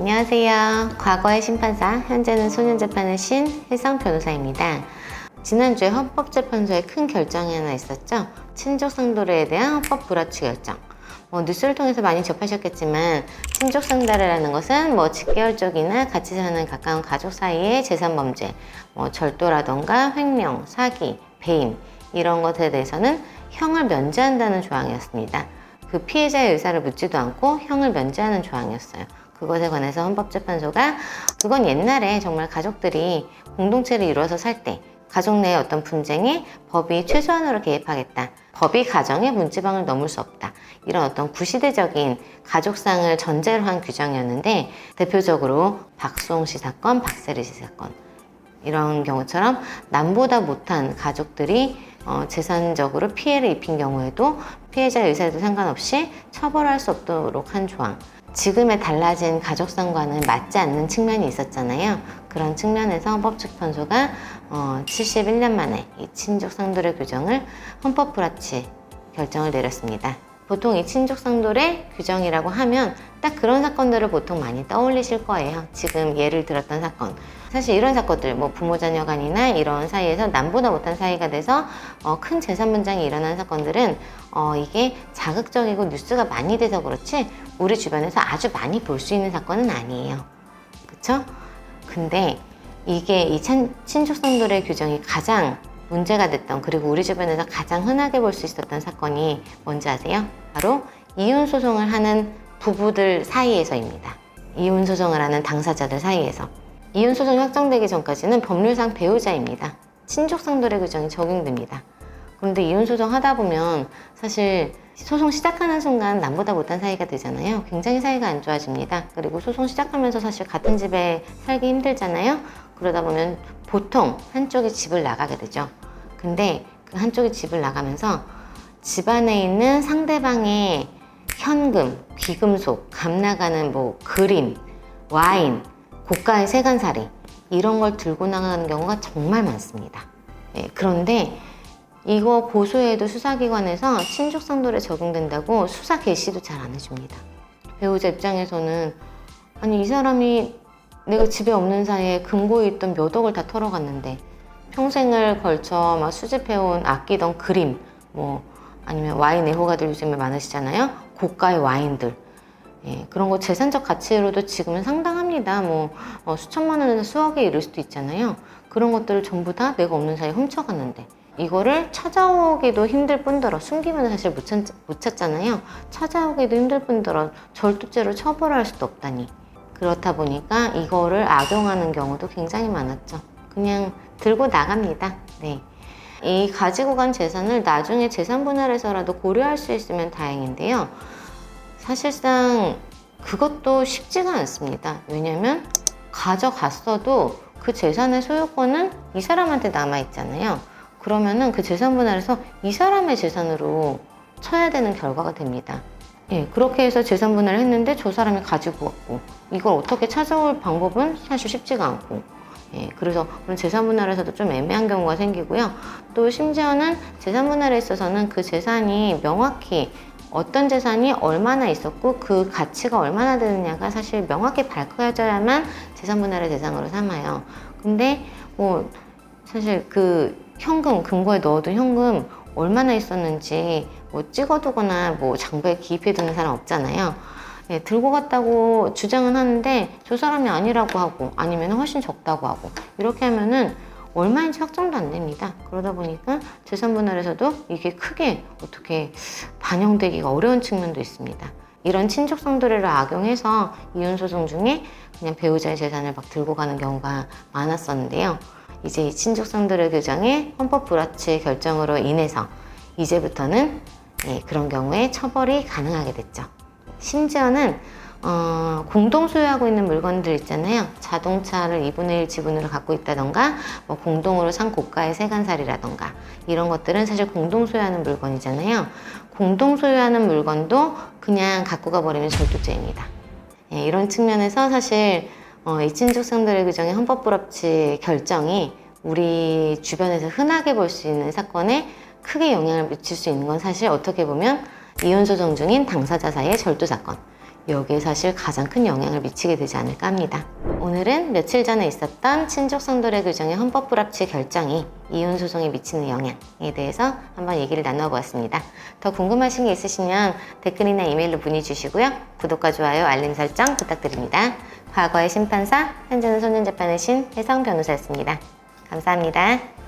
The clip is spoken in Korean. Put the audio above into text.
안녕하세요. 과거의 심판사, 현재는 소년재판의 신 혜성 변호사입니다. 지난주에 헌법재판소의 큰 결정이 하나 있었죠. 친족상도례에 대한 헌법 불합치 결정. 뉴스를 통해서 많이 접하셨겠지만 친족상도례라는 것은 직계열족이나 같이 사는 가까운 가족 사이의 재산범죄, 절도라던가 횡령, 사기, 배임 이런 것에 대해서는 형을 면제한다는 조항이었습니다. 그 피해자의 의사를 묻지도 않고 형을 면제하는 조항이었어요. 그것에 관해서 헌법재판소가 그건 옛날에 정말 가족들이 공동체를 이루어서 살 때 가족 내의 어떤 분쟁에 법이 최소한으로 개입하겠다. 법이 가정의 문지방을 넘을 수 없다. 이런 어떤 구시대적인 가족상을 전제로 한 규정이었는데 대표적으로 박수홍 씨 사건, 박세리 씨 사건 이런 경우처럼 남보다 못한 가족들이 재산적으로 피해를 입힌 경우에도 피해자의 의사에도 상관없이 처벌할 수 없도록 한 조항. 지금의 달라진 가족상과는 맞지 않는 측면이 있었잖아요. 그런 측면에서 헌법재판소가 71년 만에 이 친족상도례 규정을 헌법 불합치 결정을 내렸습니다. 보통 이 친족상도례 규정이라고 하면 딱 그런 사건들을 보통 많이 떠올리실 거예요. 지금 예를 들었던 사건. 사실 이런 사건들, 부모 자녀 간이나 이런 사이에서 남보다 못한 사이가 돼서 큰 재산 분쟁이 일어난 사건들은 이게 자극적이고 뉴스가 많이 돼서 그렇지 우리 주변에서 아주 많이 볼 수 있는 사건은 아니에요. 그쵸? 근데 이게 이 친족상도례 규정이 가장 문제가 됐던, 그리고 우리 주변에서 가장 흔하게 볼 수 있었던 사건이 뭔지 아세요? 바로 이혼소송을 하는 부부들 사이에서입니다. 이혼소송을 하는 당사자들 사이에서. 이혼소송이 확정되기 전까지는 법률상 배우자입니다. 친족상도례 규정이 적용됩니다. 그런데 이혼소송 하다 보면 사실 소송 시작하는 순간 남보다 못한 사이가 되잖아요. 굉장히 사이가 안 좋아집니다. 그리고 소송 시작하면서 사실 같은 집에 살기 힘들잖아요. 그러다 보면 보통 한쪽이 집을 나가게 되죠. 근데 그 한쪽이 집을 나가면서 집안에 있는 상대방의 현금, 귀금속, 값 나가는 그림, 와인, 고가의 세간살이 이런 걸 들고 나가는 경우가 정말 많습니다. 그런데 이거 고소해도 수사기관에서 친족상도례 적용된다고 수사 개시도 잘 안 해줍니다. 배우자 입장에서는 아니 이 사람이 내가 집에 없는 사이에 금고에 있던 몇 억을 다 털어갔는데 평생을 걸쳐 막 수집해온 아끼던 그림 아니면 와인 애호가들 요즘에 많으시잖아요. 고가의 와인들 그런 거 재산적 가치로도 지금은 상당합니다. 수천만 원에서 수억에 이를 수도 있잖아요. 그런 것들을 전부 다 내가 없는 사이에 훔쳐갔는데 이거를 찾아오기도 힘들 뿐더러 숨기면 사실 못 찾잖아요. 찾아오기도 힘들 뿐더러 절도죄로 처벌할 수도 없다니. 그렇다 보니까 이거를 악용하는 경우도 굉장히 많았죠. 그냥 들고 나갑니다. 이 가지고 간 재산을 나중에 재산 분할해서라도 고려할 수 있으면 다행인데요. 사실상 그것도 쉽지가 않습니다. 왜냐면 가져갔어도 그 재산의 소유권은 이 사람한테 남아있잖아요. 그러면은 그 재산 분할에서 이 사람의 재산으로 쳐야 되는 결과가 됩니다. 그렇게 해서 재산 분할을 했는데 저 사람이 가지고 왔고 이걸 어떻게 찾아올 방법은 사실 쉽지가 않고 그래서 그런 재산 분할에서도 좀 애매한 경우가 생기고요. 또 심지어는 재산 분할에 있어서는 그 재산이 명확히 어떤 재산이 얼마나 있었고 그 가치가 얼마나 되느냐가 사실 명확히 밝혀져야만 재산 분할의 대상으로 삼아요. 근데 사실 그 현금, 금고에 넣어둔 현금 얼마나 있었는지 찍어두거나 장부에 기입해두는 사람 없잖아요. 들고 갔다고 주장은 하는데 저 사람이 아니라고 하고 아니면 훨씬 적다고 하고 이렇게 하면은 얼마인지 확정도 안 됩니다. 그러다 보니까 재산 분할에서도 이게 크게 어떻게 반영되기가 어려운 측면도 있습니다. 이런 친족상도례를 악용해서 이혼소송 중에 그냥 배우자의 재산을 막 들고 가는 경우가 많았었는데요. 이제 이 친족상도례 규정의 헌법 불합치 결정으로 인해서 이제부터는 그런 경우에 처벌이 가능하게 됐죠. 심지어는 공동 소유하고 있는 물건들 있잖아요. 자동차를 2분의 1 지분으로 갖고 있다던가 공동으로 산 고가의 세간살이라던가 이런 것들은 사실 공동 소유하는 물건이잖아요. 공동 소유하는 물건도 그냥 갖고 가버리면 절도죄입니다. 이런 측면에서 사실 이 친족상도례 규정의 헌법 불합치 결정이 우리 주변에서 흔하게 볼 수 있는 사건에 크게 영향을 미칠 수 있는 건 사실 어떻게 보면 이혼소송 중인 당사자 사이의 절도 사건, 여기에 사실 가장 큰 영향을 미치게 되지 않을까 합니다. 오늘은 며칠 전에 있었던 친족상도례 규정의 헌법 불합치 결정이 이혼 소송에 미치는 영향에 대해서 한번 얘기를 나눠보았습니다. 더 궁금하신 게 있으시면 댓글이나 이메일로 문의 주시고요. 구독과 좋아요, 알림 설정 부탁드립니다. 과거의 심판사, 현재는 소년재판의 신 혜성 변호사였습니다. 감사합니다.